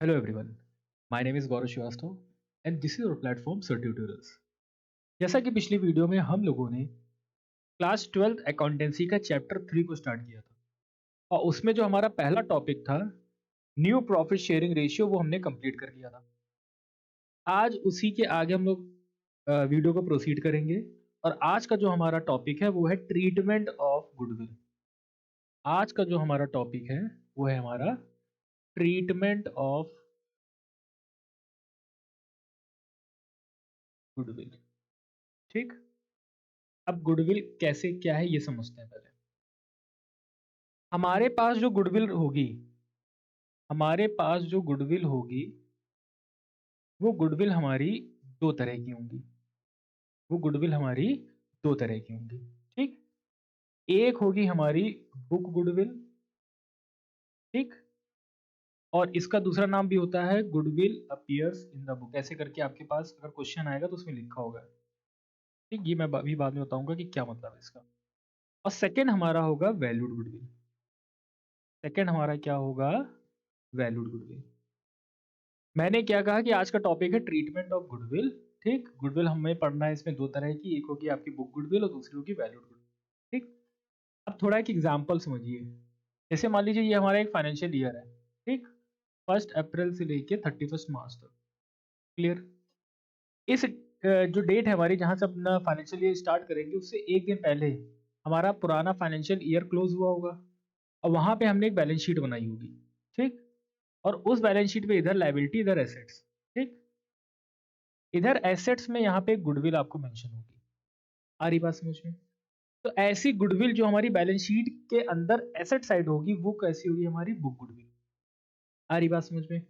Hello everyone, my name is Gaurav Srivastava and this is our platform Sir Tutorials। जैसा कि पिछली video में हम लोगों ने क्लास 12th अकाउंटेंसी का चैप्टर 3 को स्टार्ट किया था और उसमें जो हमारा पहला टॉपिक था न्यू प्रॉफिट शेयरिंग रेशियो वो हमने कंप्लीट कर लिया था। आज उसी के आगे हम लोग वीडियो को प्रोसीड करेंगे और आज का जो हमारा टॉपिक है वो है ट्रीटमेंट ऑफ गुडविल। आज का जो हमारा टॉपिक है वो है हमारा ट्रीटमेंट ऑफ गुडविल। ठीक, अब गुडविल कैसे क्या है ये समझते हैं पहले। हमारे पास जो गुडविल होगी हमारे पास जो गुडविल होगी वो गुडविल हमारी दो तरह की होंगी। वो गुडविल हमारी दो तरह की होंगी। ठीक, एक होगी हमारी बुक गुडविल। ठीक, और इसका दूसरा नाम भी होता है goodwill appears in the book. ऐसे करके आपके पास अगर क्वेश्चन आएगा तो उसमें लिखा होगा। ठीक, ये मैं अभी बाद में बताऊंगा कि क्या मतलब है इसका। और सेकंड हमारा होगा वैल्यूड गुडविल। सेकंड हमारा क्या होगा? Valued goodwill. मैंने क्या कहा कि आज का टॉपिक है ट्रीटमेंट ऑफ गुडविल। ठीक, गुडविल हमें पढ़ना है, इसमें दो तरह की, एक होगी आपकी बुक गुडविल और दूसरी होगी वैल्यूड गुडविल। ठीक, अब थोड़ा एक एग्जांपल समझिए। जैसे मान लीजिए ये हमारा एक फाइनेंशियल ईयर है। ठीक, 1 अप्रैल से लेके 31 मार्च तक। क्लियर? इस जो डेट है हमारी जहां से अपना फाइनेंशियल ईयर स्टार्ट करेंगे उससे एक दिन पहले हमारा पुराना फाइनेंशियल ईयर क्लोज हुआ होगा और वहां पे हमने एक बैलेंस शीट बनाई होगी। ठीक, और उस बैलेंस शीट पे इधर लायबिलिटी इधर एसेट्स। ठीक, इधर एसेट्स में यहाँ पे गुडविल आपको मेंशन होगी। आ रही बात समझ में? तो ऐसी गुडविल जो हमारी बैलेंस शीट के अंदर एसेट साइड होगी वो कैसी होगी? हमारी बुक गुडविल। आ रही बात समझ में?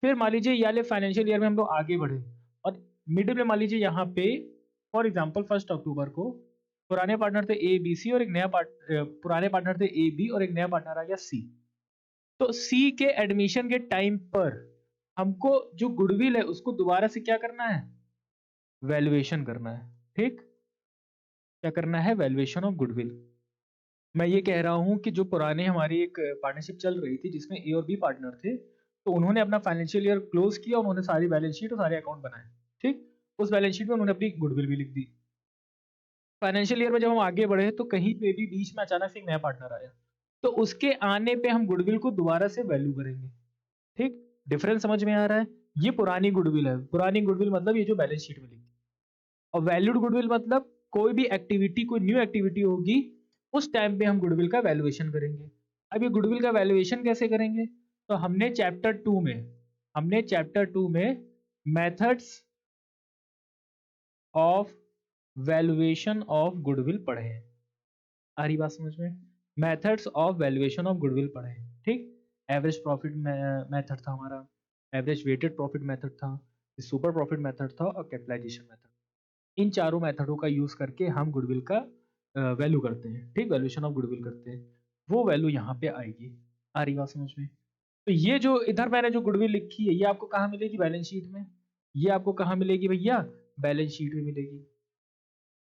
फिर मान लीजिए ये वाले फाइनेंशियल ईयर में हम लोग आगे बढ़े और मिडिल में मान लीजिए यहाँ पे फॉर एग्जांपल 1 अक्टूबर को पुराने पार्टनर थे ए बी सी और एक नया पुराने पार्टनर थे ए बी और एक नया पार्टनर आ गया सी। तो सी के एडमिशन के टाइम पर हमको जो गुडविल है उसको दोबारा से क्या करना है? वैल्यूएशन करना है। ठीक, क्या करना है? Valuation of goodwill. मैं ये कह रहा हूँ कि जो पुराने हमारी एक पार्टनरशिप चल रही थी जिसमें ए और बी पार्टनर थे, तो उन्होंने अपना फाइनेंशियल ईयर क्लोज किया, उन्होंने सारी बैलेंस शीट और सारे अकाउंट बनाए। ठीक, उस बैलेंस शीट में उन्होंने अपनी गुडविल भी लिख दी। फाइनेंशियल ईयर में जब हम आगे बढ़े तो कहीं पे भी बीच में अचानक से एक नया पार्टनर आया, तो उसके आने पे हम गुडविल को दोबारा से वैल्यू करेंगे। ठीक, डिफरेंस समझ में आ रहा है? ये पुरानी गुडविल है। पुरानी गुडविल मतलब ये जो बैलेंस शीट में लिखी, और वैल्यूड गुडविल मतलब कोई भी एक्टिविटी, कोई न्यू एक्टिविटी होगी उस टाइम पे हम गुडविल का वैल्यूएशन करेंगे। अब ये गुडविल का वैल्यूएशन कैसे करेंगे? तो हमने चैप्टर टू में methods of valuation of goodwill पढ़े हैं। आ रही बात समझ में? Methods of valuation of goodwill पढ़े हैं। ठीक, एवरेज प्रॉफिट मेथड था हमारा, एवरेज वेटेड प्रॉफिट मेथड था, सुपर प्रॉफिट मेथड था और कैपिटलाइजेशन मेथड। इन चारों मेथडों का यूज करके हम गुडविल का वैल्यू करते हैं। ठीक, वैल्यूएशन ऑफ गुडविल करते हैं। वो वैल्यू यहाँ पे आएगी। आ रही बात समझ में? तो ये जो इधर मैंने जो गुडविल लिखी है ये आपको कहाँ मिलेगी? बैलेंस शीट में। ये आपको कहाँ मिलेगी भैया? बैलेंस शीट में मिलेगी।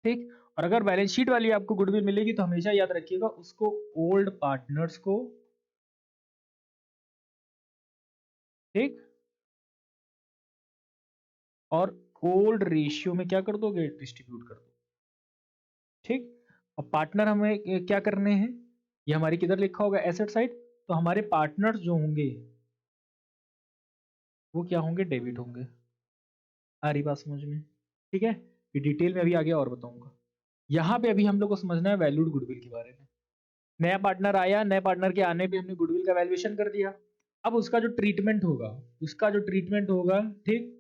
ठीक, और अगर बैलेंस शीट वाली आपको गुडविल मिलेगी तो हमेशा याद रखिएगा उसको ओल्ड पार्टनर्स को, ठीक, और ओल्ड रेशियो में क्या कर दोगे? डिस्ट्रीब्यूट कर दो। ठीक, और पार्टनर हमें क्या करने हैं? ये हमारी किधर लिखा होगा? Asset side. तो हमारे पार्टनर्स जो होंगे वो क्या होंगे? डेबिट होंगे। आ रही बात समझ में? ठीक है, ये डिटेल में अभी आगे और बताऊंगा। यहाँ पे अभी हम लोग को समझना है वैल्यूड गुडविल के बारे में। नया पार्टनर आया, नए पार्टनर के आने पे हमने गुडविल का वैल्यूएशन कर दिया। अब उसका जो ट्रीटमेंट होगा, ठीक,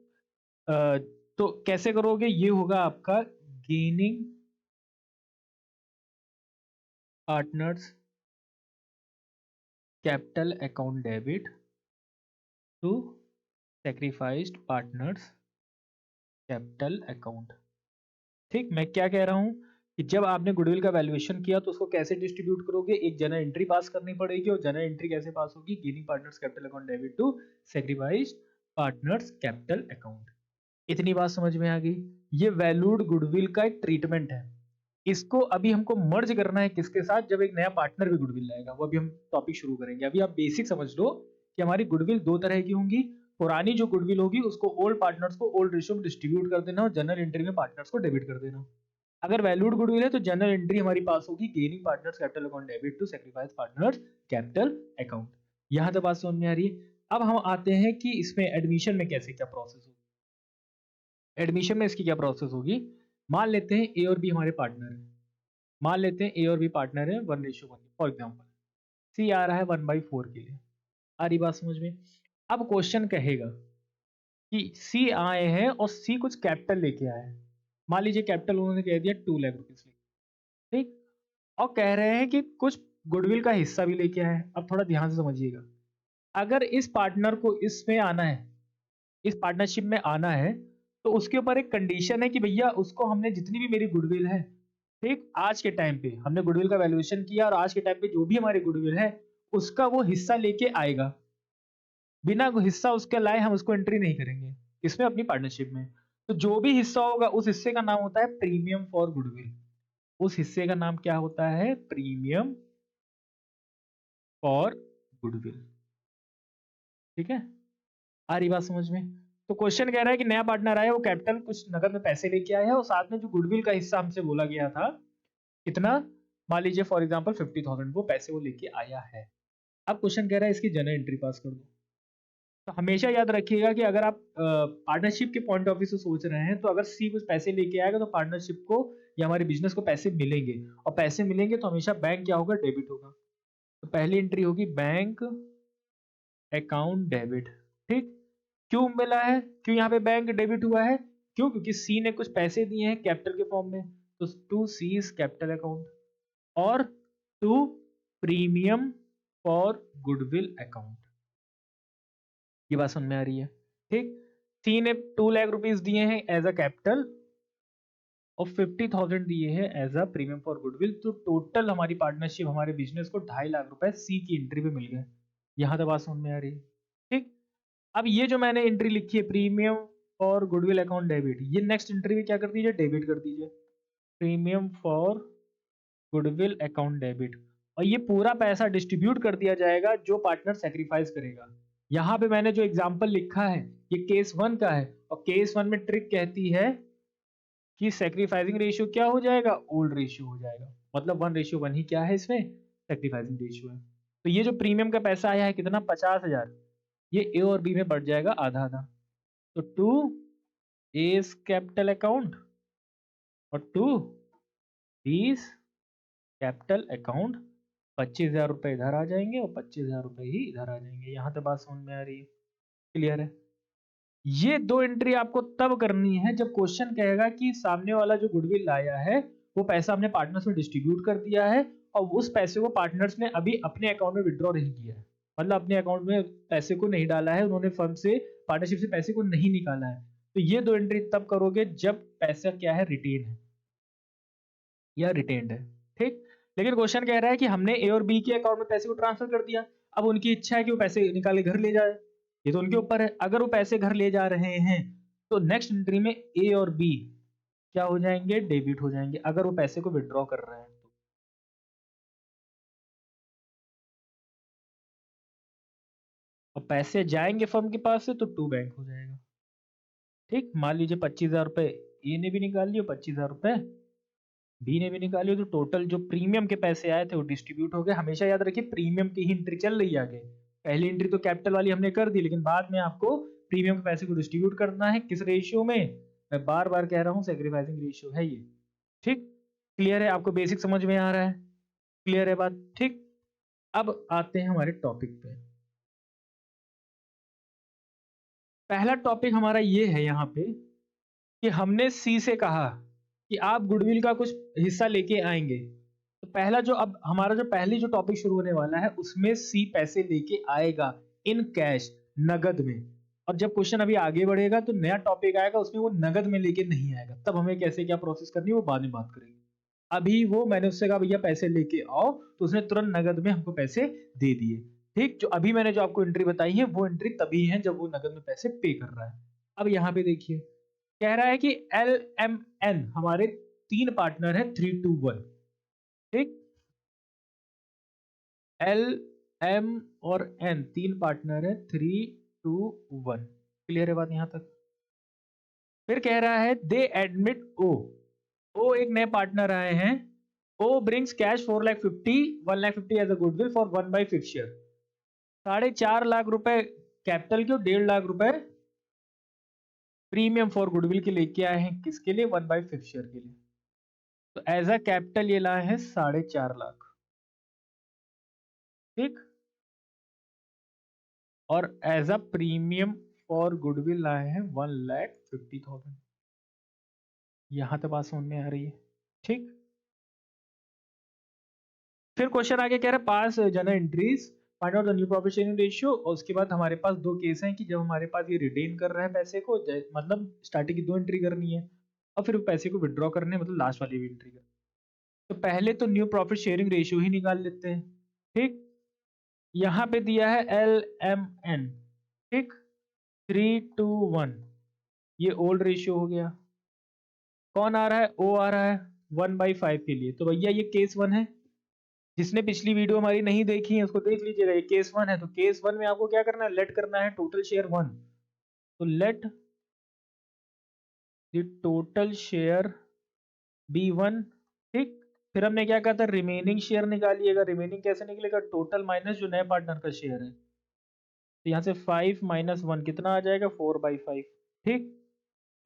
अ, तो कैसे करोगे? ये होगा आपका gaining partners capital account debit to sacrificed partners capital account. ठीक, मैं क्या कह रहा हूं कि जब आपने गुडविल का वैल्यूएशन किया तो उसको कैसे डिस्ट्रीब्यूट करोगे? एक जनरल एंट्री पास करनी पड़ेगी, और जनरल एंट्री कैसे पास होगी? Gaining partners capital account debit to sacrificed partners capital account. इतनी बात समझ में आ गई? ये वैल्यूड गुडविल का एक ट्रीटमेंट है। इसको अभी हमको मर्ज करना है किसके साथ? जब एक नया पार्टनर भी गुडविल लाएगा, वो अभी हम टॉपिक शुरू करेंगे। अभी आप बेसिक समझ लो कि हमारी गुडविल दो तरह की होंगी। पुरानी जो गुडविल होगी उसको ओल्ड पार्टनर्स को ओल्ड रेशियो में डिस्ट्रीब्यूट कर देना और जनरल एंट्री में पार्टनर्स को डेबिट कर देना। अगर वैल्यूड गुडविल है तो जनरल एंट्री हमारी पास होगी gaining partners capital account debit to sacrifice partners capital account. यहाँ तक बात समझ में आ रही है। अब हम आते हैं कि इसमें एडमिशन में कैसे क्या प्रोसेस होगी। एडमिशन में इसकी क्या प्रोसेस होगी। मान लेते हैं ए और बी हमारे पार्टनर है। मान लेते हैं ए और बी पार्टनर है 1:1। फॉर एग्जाम्पल सी आ रहा है 1/4 के लिए। आ रही बात समझ में। अब क्वेश्चन कहेगा कि सी आए हैं और सी कुछ कैपिटल लेके आए हैं। मान लीजिए कैपिटल उन्होंने कह दिया 2 लाख रुपीज, ठीक, और कह रहे हैं कि कुछ गुडविल का हिस्सा भी लेके आए हैं। अब थोड़ा ध्यान से समझिएगा। अगर इस पार्टनर को इसमें आना है, इस पार्टनरशिप में आना है, तो उसके ऊपर एक कंडीशन है कि भैया उसको हमने जितनी भी मेरी गुडविल है, ठीक, आज के टाइम पे हमने गुडविल का वैल्यूएशन किया और आज के टाइम पे जो भी हमारी गुडविल है उसका वो हिस्सा लेके आएगा। बिना हिस्सा उसके लाए हम उसको एंट्री नहीं करेंगे इसमें, अपनी पार्टनरशिप में। तो जो भी हिस्सा होगा उस हिस्से का नाम होता है प्रीमियम फॉर गुडविल। उस हिस्से का नाम क्या होता है, प्रीमियम फॉर गुडविल। ठीक है, आ रही बात समझ में। तो क्वेश्चन कह रहा है कि नया पार्टनर आया, वो कैपिटल कुछ नगद में पैसे लेके आया है और साथ में जो गुडविल का हिस्सा हमसे बोला गया था कितना, मान लीजिए फॉर एग्जांपल 50,000, वो पैसे वो लेके आया है। अब क्वेश्चन कह रहा है इसकी जनरल एंट्री पास कर दो। तो हमेशा याद रखिएगा कि अगर आप पार्टनरशिप के पॉइंट ऑफ व्यू से सोच रहे हैं तो अगर सी कुछ पैसे लेके आएगा तो पार्टनरशिप को या हमारे बिजनेस को पैसे मिलेंगे, और पैसे मिलेंगे तो हमेशा बैंक क्या होगा, डेबिट होगा। तो पहली एंट्री होगी बैंक अकाउंट डेबिट। ठीक, क्यों मिला है, क्यों यहाँ पे बैंक डेबिट हुआ है, क्यों, क्योंकि सी ने कुछ पैसे दिए हैं कैपिटल के फॉर्म में। तो टू सीज कैपिटल अकाउंट और to premium for goodwill account. ये बात समझ में आ रही है। ठीक, सी ने 2 लाख रुपीज दिए हैं एज अ कैपिटल और 50,000 दिए हैं as a premium for goodwill. तो टोटल हमारी पार्टनरशिप हमारे बिजनेस को 2.5 लाख रुपए सी की एंट्री पे मिल गए। यहां तक बात समझ में आ रही है। ठीक, अब ये जो मैंने एंट्री लिखी है premium for goodwill account debit, ये नेक्स्ट एंट्री में क्या कर दीजिए, डेबिट कर दीजिए, premium for goodwill account debit. और ये पूरा पैसा डिस्ट्रीब्यूट कर दिया जाएगा जो पार्टनर सेक्रीफाइस करेगा। यहाँ पे मैंने जो एग्जांपल लिखा है ये केस 1 का है, और केस 1 में ट्रिक कहती है कि सेक्रीफाइसिंग रेशियो क्या हो जाएगा, ओल्ड रेशियो हो जाएगा। मतलब 1:1 ही क्या है इसमें, सेक्रीफाइसिंग रेशियो है। तो ये जो प्रीमियम का पैसा आया है कितना, 50,000, ये ए और बी में बढ़ जाएगा आधा आधा। तो टू एज कैपिटल अकाउंट और टू बीस कैपिटल अकाउंट। 25,000 रुपए इधर आ जाएंगे और 25,000 रुपए ही इधर आ जाएंगे। यहाँ तक बात समझ में आ रही है, क्लियर है। ये दो एंट्री आपको तब करनी है जब क्वेश्चन कहेगा कि सामने वाला जो गुडविल लाया है वो पैसा हमने पार्टनर्स में डिस्ट्रीब्यूट कर दिया है और उस पैसे को पार्टनर्स ने अभी अपने अकाउंट में विड्रॉ नहीं किया है, मतलब अपने अकाउंट में पैसे को नहीं डाला है, उन्होंने फर्म से पार्टनरशिप से पैसे को नहीं निकाला है। तो ये दो एंट्री तब करोगे जब पैसा क्या है, रिटेन है या रिटेन्ड है। ठीक, लेकिन क्वेश्चन कह रहा है कि हमने ए और बी के अकाउंट में पैसे को ट्रांसफर कर दिया, अब उनकी इच्छा है कि वो पैसे निकाल के घर ले जाए, ये तो उनके ऊपर है। अगर वो पैसे घर ले जा रहे हैं तो नेक्स्ट एंट्री में ए और बी क्या हो जाएंगे, डेबिट हो जाएंगे, अगर वो पैसे को विड्रॉ कर रहे हैं तो। और पैसे जाएंगे फर्म के पास से तो टू बैंक हो जाएगा। ठीक, मान लीजिए 25,000 रुपए ए ने भी निकाल लिए, 25,000 रुपए बी ने भी निकाली, तो टोटल जो प्रीमियम के पैसे आए थे वो डिस्ट्रीब्यूट हो गए। हमेशा याद रखिए प्रीमियम की ही एंट्री चल रही है आगे। पहली एंट्री तो कैपिटल वाली हमने कर दी, लेकिन बाद में आपको प्रीमियम के पैसे को डिस्ट्रीब्यूट करना है किस रेशियो में, मैं बार बार कह रहा हूँ सेक्रीफाइसिंग रेशियो है ये। ठीक, क्लियर है, आपको बेसिक समझ में आ रहा है, क्लियर है बात। ठीक, अब आते हैं हमारे टॉपिक पे। पहला टॉपिक हमारा ये है यहाँ पे कि हमने सी से कहा कि आप गुडविल का कुछ हिस्सा लेके आएंगे। तो पहला जो अब हमारा जो पहली जो टॉपिक शुरू होने वाला है उसमें सी पैसे लेके आएगा इन कैश, नगद में। और जब क्वेश्चन अभी आगे बढ़ेगा तो नया टॉपिक आएगा उसमें वो नगद में लेके नहीं आएगा, तब हमें कैसे क्या प्रोसेस करनी है वो बाद में बात करेंगे। अभी वो मैंने उससे कहा भैया पैसे लेके आओ, तो उसने तुरंत नगद में हमको पैसे दे दिए। ठीक, जो अभी मैंने जो आपको एंट्री बताई है वो एंट्री तभी है जब वो नगद में पैसे पे कर रहा है। अब यहाँ पे देखिए कह रहा है कि एल एम एन हमारे 3 पार्टनर है 3 to 1। ठीक, एल M और N तीन पार्टनर है, 3, 2, 1। क्लियर है बात यहां तक? फिर कह रहा है दे एडमिट ओ एक नए पार्टनर आए हैं। O brings cash 4,50,000 1,50,000 as a goodwill for 1/5 share. 4.5 lakh रुपए कैपिटल के, 1.5 लाख रुपए प्रीमियम फॉर गुडविल के लेके आए हैं। किसके लिए? 1/5 शेयर के लिए। तो एज अ कैपिटल ये लाए हैं 4.5 लाख। ठीक। और as a premium for goodwill लाए हैं 1,50,000। यहां तक बात समझ में आ रही है? ठीक। फिर क्वेश्चन आगे कह रहा है pass general entries, find out the new profit sharing ratio. और उसके बाद हमारे पास दो केस हैं कि जब हमारे पास ये रिटेन कर रहा है पैसे को, मतलब स्टार्टिंग की 2 एंट्री करनी है और फिर पैसे को विड्रॉ करने मतलब लास्ट वाली भी एंट्री करनी। तो पहले तो न्यू प्रॉफिट शेयरिंग रेशियो ही निकाल लेते हैं। ठीक। यहाँ पे दिया है LMN। ठीक। 3:1 ये ओल्ड रेशियो हो गया। कौन आ रहा है? ओ आ रहा है 1/5 के लिए। तो भैया ये केस 1 है। जिसने पिछली वीडियो हमारी नहीं देखी है उसको देख लीजिएगा। ये केस 1 है। तो केस 1 में आपको क्या करना है? लेट करना है टोटल शेयर 1। तो let the total share be 1। ठीक। फिर हमने क्या कहा था? Remaining share निकालिएगा। रिमेनिंग कैसे निकलेगा? टोटल माइनस जो नए पार्टनर का शेयर है। तो यहाँ से 5 - 1 कितना आ जाएगा? 4/5। ठीक।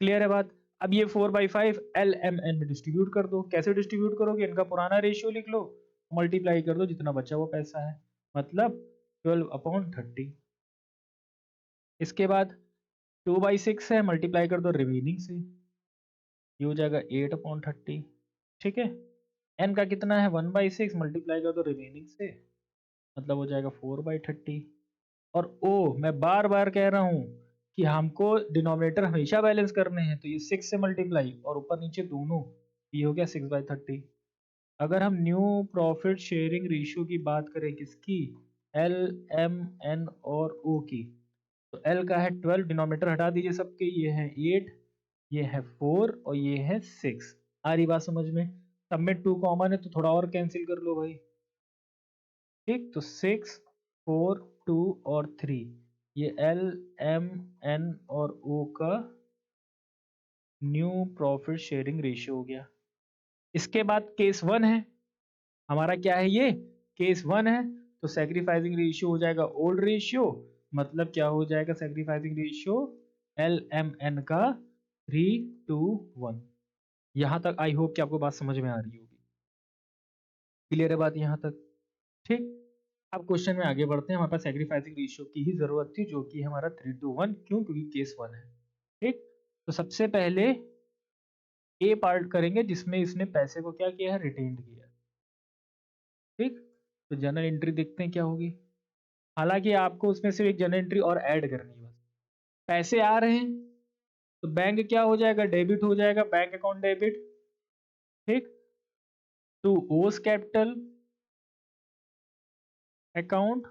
क्लियर है बात? अब ये 4/5 LMN में डिस्ट्रीब्यूट कर दो। कैसे डिस्ट्रीब्यूट करोगे? इनका पुराना रेशियो लिख लो, मल्टीप्लाई कर दो जितना बचा वो पैसा है, मतलब 12/30। इसके बाद 2/6 है, मल्टीप्लाई कर दो रिमेनिंग से, ये हो जाएगा 8/30। ठीक है। एन का कितना है? 1/6, मल्टीप्लाई कर दो रिमेनिंग से, मतलब हो जाएगा 4/30। और ओ मैं बार बार कह रहा हूं कि हमको डिनोमिनेटर हमेशा बैलेंस करने हैं, तो ये 6 से मल्टीप्लाई और ऊपर नीचे दोनों, ये हो गया 6/30। अगर हम न्यू प्रॉफिट शेयरिंग रेशियो की बात करें, किसकी? एल, एम, एन और ओ की, तो एल का है 12, डिनोमिनेटर हटा दीजिए सबके, ये है 8, ये है 4 और ये है 6। आ रही बात समझ में? सब में 2 कॉमन है तो थोड़ा और कैंसिल कर लो भाई। ठीक। तो 6, 4, 2 और 3, ये एल, एम, एन और ओ का न्यू प्रॉफिट शेयरिंग रेशियो हो गया। इसके बाद केस 1 है हमारा। क्या है ये? केस 1 है। तो सैक्रिफाइसिंग रेशियो हो जाएगा ओल्ड रेशियो, मतलब क्या हो जाएगा sacrificing ratio? L, M, N का 3:1। यहां तक आई होप कि आपको बात समझ में आ रही होगी। क्लियर है बात यहां तक? ठीक। अब क्वेश्चन में आगे बढ़ते हैं। हमारे पास सैक्रिफाइसिंग रेशियो की ही जरूरत थी, जो कि हमारा 3:1। क्यों? क्योंकि केस 1 है। ठीक। तो सबसे पहले ए पार्ट करेंगे जिसमें इसने पैसे को क्या किया है? रिटेन्ड किया है। ठीक। तो जनरल एंट्री देखते हैं क्या होगी। हालांकि आपको उसमें सिर्फ एक जनरल एंट्री और ऐड करनी है बस। पैसे आ रहे हैं तो बैंक क्या हो जाएगा? डेबिट हो जाएगा, बैंक अकाउंट डेबिट। ठीक। टू ओस कैपिटल अकाउंट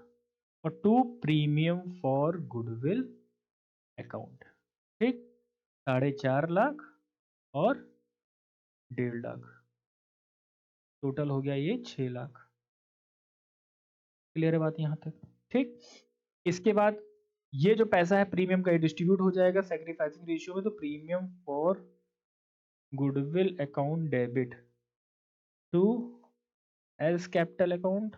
और to premium for goodwill account. ठीक। 4.5 लाख और 1.5 लाख, टोटल हो गया ये 6 लाख। क्लियर है बात यहां तक? ठीक। इसके बाद ये जो पैसा है प्रीमियम का, ये डिस्ट्रीब्यूट हो जाएगा सैक्रिफाइसिंग रेशियो में। तो premium for goodwill account debit to L's capital account,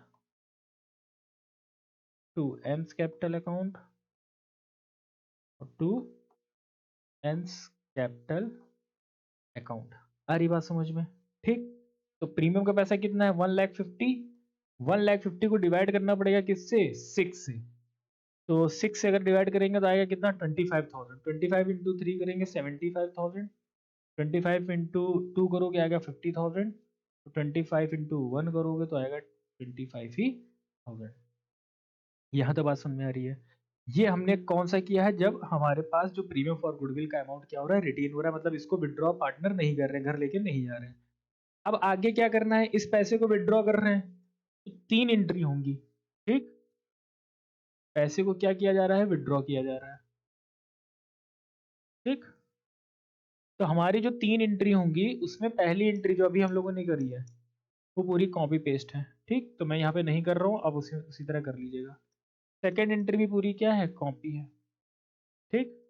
to M's capital account और टू एन्स कैपिटल अकाउंट। आ रही बात समझ में? ठीक। तो प्रीमियम का पैसा कितना है? 1,50,000। 1,50,000 को डिवाइड करना पड़ेगा किससे? 6 से। तो 6 से अगर डिवाइड करेंगे तो आएगा कितना? 25,000। 25 इंटू 3 करेंगे 75,000। 25 इंटू 2 करोगे आएगा 50,000। तो 25 इंटू 1 करोगे तो आएगा 25 ही 1000। यहाँ तो बात समझ में आ रही है? ये हमने कौन सा किया है? जब हमारे पास जो प्रीमियम फॉर गुडविल का अमाउंट क्या हो रहा है? रिटेन हो रहा है, मतलब इसको विड्रॉ पार्टनर नहीं कर रहे, घर लेके नहीं जा रहे हैं। अब आगे क्या करना है? इस पैसे को विड्रॉ कर रहे हैं तो 3 एंट्री होंगी। ठीक। पैसे को क्या किया जा रहा है? विड्रॉ किया जा रहा है। ठीक। तो हमारी जो 3 एंट्री होंगी उसमें पहली एंट्री जो अभी हम लोगों ने करी है वो पूरी कॉपी पेस्ट है। ठीक, तो मैं यहाँ पे नहीं कर रहा हूँ, अब उसी तरह कर लीजिएगा। सेकेंड एंट्री भी पूरी क्या है, कॉपी है। ठीक,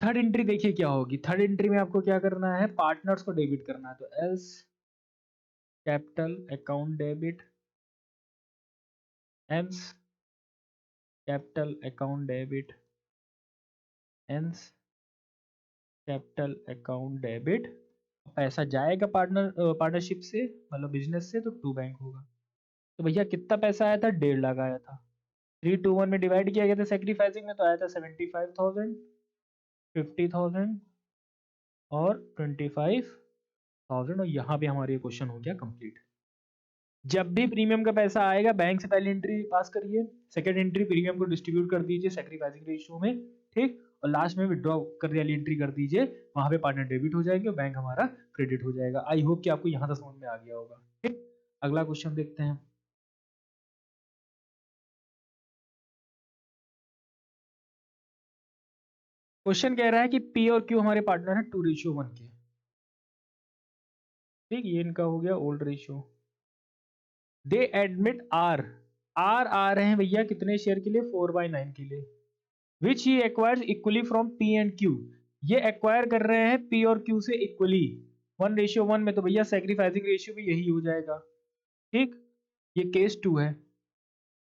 थर्ड एंट्री देखिए क्या होगी। थर्ड एंट्री में आपको क्या करना है, पार्टनर्स को डेबिट करना है, तो L's capital account debit, M's capital account debit, N's capital account debit. पैसा जाएगा पार्टनरशिप से, मतलब बिजनेस से, तो टू बैंक होगा। तो भैया कितना पैसा आया था, 1.5 लाख आया था। 3 to 1 में डिवाइड किया गया था सेक्रीफाइसिंग में, तो आया था 75,000, 50,000 और 25,000। और यहाँ पे हमारे क्वेश्चन हो गया कंप्लीट। जब भी प्रीमियम का पैसा आएगा, बैंक से पहले एंट्री पास करिए, सेकंड एंट्री प्रीमियम को डिस्ट्रीब्यूट कर दीजिए सेक्रीफाइसिंग रेशियो में, ठीक, और लास्ट में विड्रॉ करने वाली एंट्री कर दीजिए, वहां पे पार्टनर डेबिट हो जाएंगे और बैंक हमारा क्रेडिट हो जाएगा। आई होप कि आपको यहाँ तक समझ में आ गया होगा। ठीक, अगला क्वेश्चन देखते हैं। क्वेश्चन कह रहा है कि पी और क्यू हमारे पार्टनर है 2:1 के। ठीक, ये इनका हो गया old ratio. They admit R, R आ रहे हैं भैया कितने शेयर के लिए, 4/9 के लिए, which he acquires equally from P and Q. ये एक्वायर कर रहे हैं पी और क्यू से इक्वली 1:1 में, तो भैया सेक्रीफाइसिंग रेशियो भी यही हो जाएगा। ठीक, ये केस 2 है।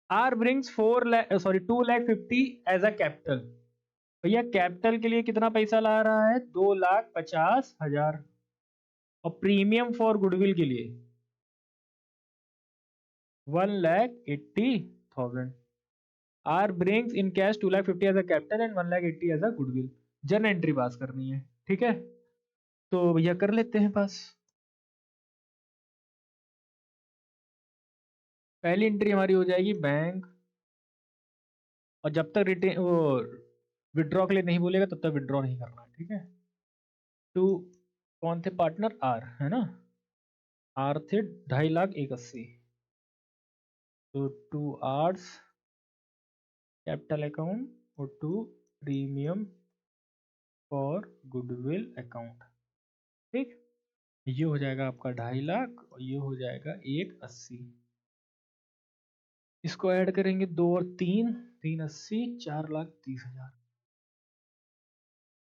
R brings 2,50,000 as a capital. भैया कैपिटल के लिए कितना पैसा ला रहा है, 2,50,000। और प्रीमियम फॉर गुडविल के लिए 1,80,000। R brings in cash 2,50,000 as a capital and 1,80,000 as a goodwill. Journal entry pass करनी है, ठीक है, तो भैया कर लेते हैं पास। पहली एंट्री हमारी हो जाएगी बैंक, और जब तक रिटेन वो विड्रॉ के लिए नहीं बोलेगा तब तक विड्रॉ नहीं करना है, ठीक है। टू कौन थे पार्टनर, आर है ना, आर थे 2,81,000, तो 2 आर्स कैपिटल अकाउंट और 2 प्रीमियम फॉर गुडविल अकाउंट। ठीक, ये हो जाएगा आपका 2,50,000 और ये हो जाएगा 1,80,000। इसको ऐड करेंगे 2 और 3, 3,80,000, 4,30,000।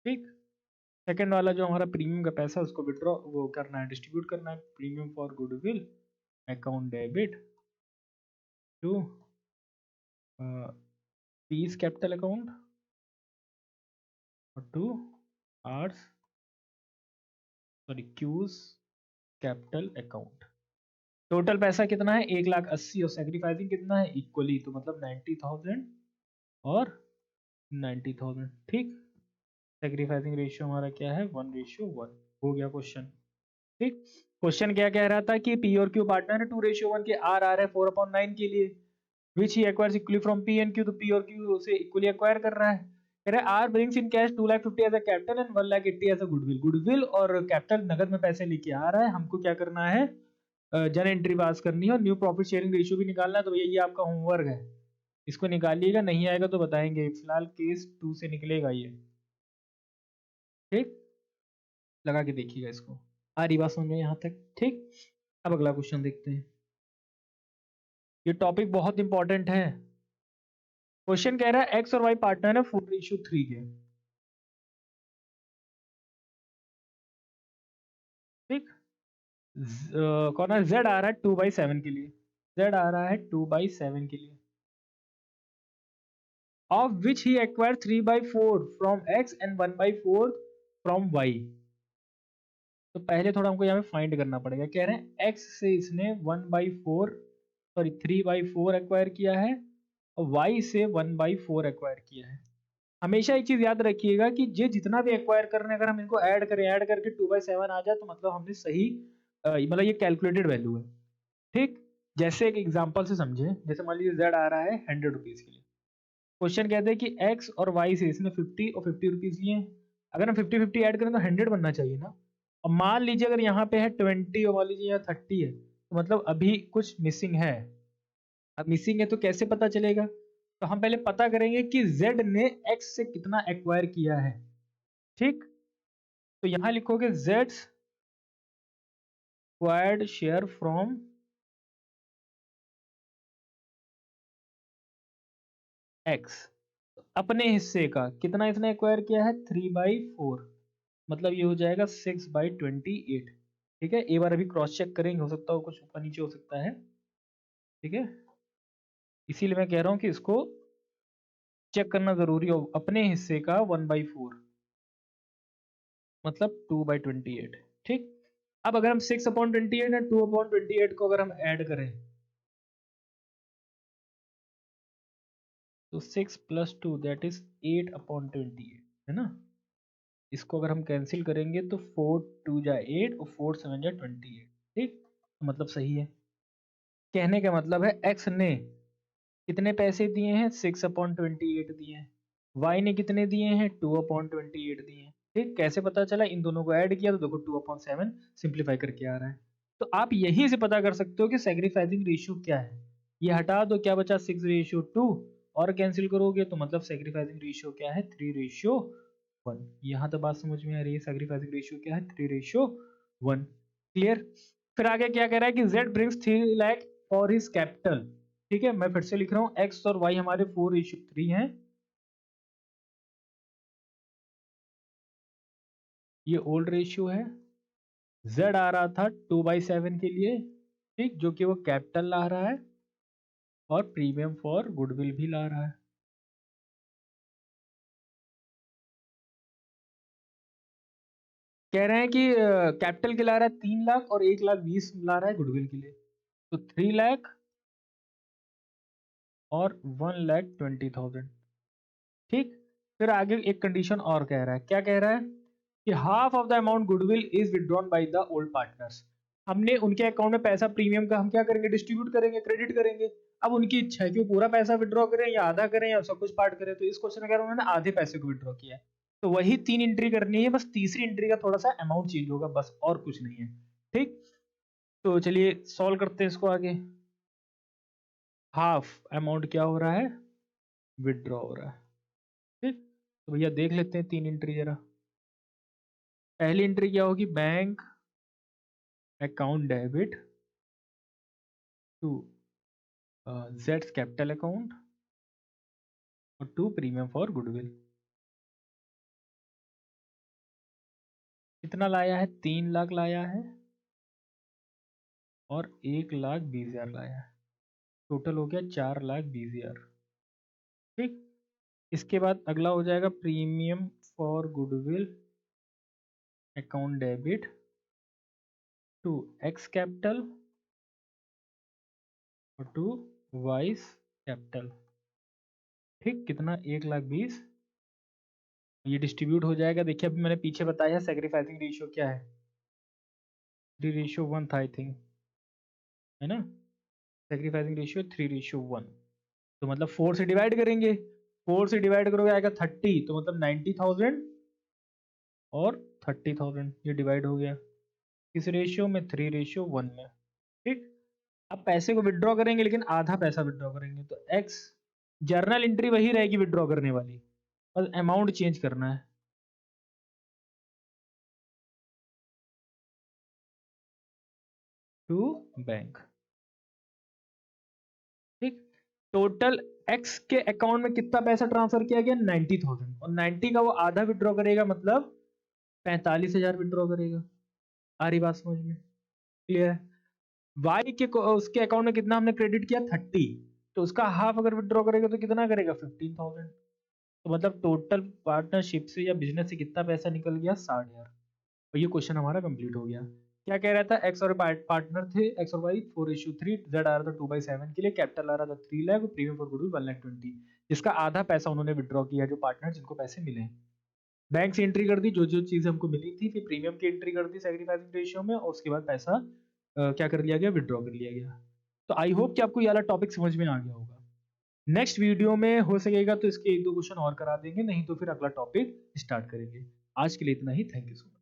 ठीक, सेकेंड वाला जो हमारा प्रीमियम का पैसा उसको विड्रॉ वो करना है, डिस्ट्रीब्यूट करना है, premium for goodwill account debit to P's capital account और to R's Q's capital account. Total पैसा कितना है, 1,80,000, और सेक्रीफाइसिंग कितना है, इक्वली, तो मतलब 90,000 और 90,000। ठीक, सेक्रीफाइसिंग रेशियो हमारा क्या है, 1:1। हो गया क्वेश्चन। ठीक, क्वेश्चन क्या कह रहा था कि पी और क्यू पार्टनर है 2:1 के, आर आ रहा है 4/9 के लिए, which he acquires equally from P and Q, तो पी और क्यू से इक्वली एक्वायर कर रहा है। कह रहा है R brings in cash 2,50,000 as a capital and 1,80,000 as a goodwill. Goodwill और कैपिटल नगद में पैसे लेके आ रहा है, हमको क्या करना है, जन एंट्री पास करनी है और न्यू प्रॉफिट शेयरिंग रेशियो भी निकालना है। तो भैया ये आपका होमवर्क है, इसको निकालिएगा, नहीं आएगा तो बताएंगे, फिलहाल केस 2 से निकलेगा ये। ठीक, लगा के देखिएगा इसको, आ रही बात समझ में यहाँ तक। ठीक, अब अगला क्वेश्चन देखते हैं। ये टॉपिक बहुत इंपॉर्टेंट है। क्वेश्चन कह रहा है एक्स और वाई पार्टनर है 4:3 के। ठीक, कौन है, जेड आ रहा है 2/7 के लिए, जेड आ रहा है 2/7 के लिए, of which he acquire 3/4 from X and 1/4 from Y. तो पहले थोड़ा हमको यहाँ पे फाइंड करना पड़ेगा। कह रहे हैं एक्स से इसने 3/4 एक्वायर किया है और वाई से 1/4 एक्वायर किया है। हमेशा एक चीज याद रखिएगा कि ये जितना भी एक्वायर कर रहे हैं, अगर हम इनको ऐड करें, ऐड करके 2/7 आ जाए, तो मतलब हमने सही मतलब ये कैलकुलेटेड वैल्यू है। ठीक, जैसे एक एग्जांपल से समझे, जैसे मान लीजिए जेड आ रहा है 100 रुपीज के लिए। क्वेश्चन कहते हैं कि एक्स और वाई से इसने 50 और 50 रुपीज लिए हैं। अगर हम 50-50 ऐड करें तो 100 बनना चाहिए ना। और मान लीजिए अगर यहाँ पे है 20 और मान लीजिए यहाँ 30 है, तो मतलब अभी कुछ मिसिंग है। अब मिसिंग है तो कैसे पता चलेगा, तो हम पहले पता करेंगे कि Z ने X से कितना एक्वायर किया है। ठीक, तो यहां लिखोगे Z acquired share from x अपने हिस्से का कितना इसने एक्वायर किया है 3/4, मतलब ये हो जाएगा 6/28। ठीक है, एक बार अभी क्रॉस चेक करेंगे, हो सकता हो कुछ ऊपर नीचे हो सकता है। ठीक है, इसीलिए मैं कह रहा हूं कि इसको चेक करना जरूरी हो। अपने हिस्से का 1/4 मतलब 2/28। ठीक, अब अगर हम 6/28 और 2/28 को अगर हम ऐड करें तो 6 + 2 दैट इज 8/28, है ना। इसको अगर हम कैंसिल करेंगे तो 4 2 जा 8 और 4 7 जा 28। ठीक, तो मतलब सही है। कहने का मतलब है x ने कितने पैसे दिए हैं 6/28 दिए हैं, y ने कितने दिए हैं 2/28 दिए हैं। ठीक, कैसे पता चला, इन दोनों को ऐड किया तो देखो 2/7 सिंप्लीफाई करके आ रहा है। तो आप यहीं से पता कर सकते हो कि सैक्रिफाइसिंग रेशियो क्या है। ये हटा दो, क्या बचा 6:2, और कैंसिल करोगे तो मतलब सैक्रिफाइसिंग रेशियो क्या है 3:1। यहाँ तो बात समझ में आ रही है, सैक्रिफाइसिंग रेशियो क्या है 3:1। क्लियर। फिर आगे क्या कह रहा है कि z brings 3 lakh for his capital. ठीक है, मैं फिर से लिख रहा हूं x और y हमारे 4:3 हैं, ये ओल्ड रेशियो है। z आ रहा था 2/7 के लिए, ठीक, जो कि वो कैपिटल ला रहा है और प्रीमियम फॉर गुडविल भी ला रहा है। कह रहे हैं कि कैपिटल के ला रहा है 3 लाख और 1,20,000 ला रहा है गुडविल के लिए, तो 3 लाख और 1,20,000। ठीक, फिर आगे एक कंडीशन और कह रहा है, क्या कह रहा है कि half of the amount goodwill is withdrawn by the old partners. हमने उनके अकाउंट में पैसा प्रीमियम का हम क्या करेंगे, डिस्ट्रीब्यूट करेंगे, क्रेडिट करेंगे। अब उनकी इच्छा है कि वो पूरा पैसा विड्रॉ करें या आधा करें या सब कुछ पार्ट करें, तो इस क्वेश्चन में कह रहा हूं उन्होंने आधे पैसे को विड्रॉ किया है, तो वही 3 एंट्री करनी है, बस तीसरी एंट्री का थोड़ा सा अमाउंट चेंज होगा, बस और कुछ नहीं है। ठीक, तो चलिए सॉल्व करते हैं इसको आगे। हाफ अमाउंट क्या हो रहा है, विड्रॉ हो रहा है। ठीक, तो भैया देख लेते हैं 3 एंट्री जरा। पहली एंट्री क्या होगी, बैंक अकाउंट डेबिट टू जेड्स कैपिटल अकाउंट और टू प्रीमियम फॉर गुडविल। कितना लाया है, 3 लाख लाया है और 1,20,000 लाया है, टोटल हो गया 4,20,000। ठीक, इसके बाद अगला हो जाएगा premium for goodwill account debit to X capital और टू वाइस कैपिटल। ठीक, कितना 1,20,000, ये डिस्ट्रीब्यूट हो जाएगा। देखिए अभी मैंने पीछे बताया सैक्रिफाइसिंग रेशियो क्या है, 3:1 था आई थिंक, है ना। सैक्रिफाइसिंग रेशियो 3:1, तो मतलब 4 से डिवाइड करेंगे, 4 से डिवाइड करोगे आएगा 30, तो मतलब 90,000 और 30,000, ये डिवाइड हो गया किस रेशियो में, 3:1 में। ठीक, अब पैसे को विड्रॉ करेंगे लेकिन आधा पैसा विड्रॉ करेंगे, तो एक्स जर्नल एंट्री वही रहेगी विड्रॉ करने वाली, बस अमाउंट चेंज करना है। To bank. ठीक, टोटल एक्स के अकाउंट में कितना पैसा ट्रांसफर किया गया 90,000, और 90 का वो आधा विड्रॉ करेगा, मतलब 45,000 विड्रॉ करेगा। आ रही बात समझ में, क्लियर है। वाई के उसके अकाउंट में कितना हमने क्रेडिट किया 30, तो उसका हाफ अगर विड्रॉ करेगा तो कितना करेगा 15,000, तो मतलब टोटल पार्टनरशिप से या बिजनेस से कितना पैसा निकल गया 60,000। और ये क्वेश्चन हमारा कंप्लीट हो गया। क्या कह रहा था, एक्स और पार्टनर थे, एक्स और वाई 4:3, जेड आ रहा था 2/7 के लिए, कैपिटल आ रहा था 3 लाख और प्रीमियम फॉर गुडविल 1,20,000, जिसका आधा पैसा उन्होंने विड्रॉ किया, जो पार्टनर जिनको पैसे मिले। बैंक से एंट्री कर दी जो जो चीजें हमको मिली थी, फिर प्रीमियम की एंट्री कर दी सैक्रिफाइसिंग रेशियो में, और उसके बाद पैसा क्या कर लिया गया, विड्रॉ कर लिया गया। तो आई होप कि आपको ये वाला टॉपिक समझ में आ गया होगा। नेक्स्ट वीडियो में हो सकेगा तो इसके 1-2 क्वेश्चन और करा देंगे, नहीं तो फिर अगला टॉपिक स्टार्ट करेंगे। आज के लिए इतना ही, थैंक यू सो मच।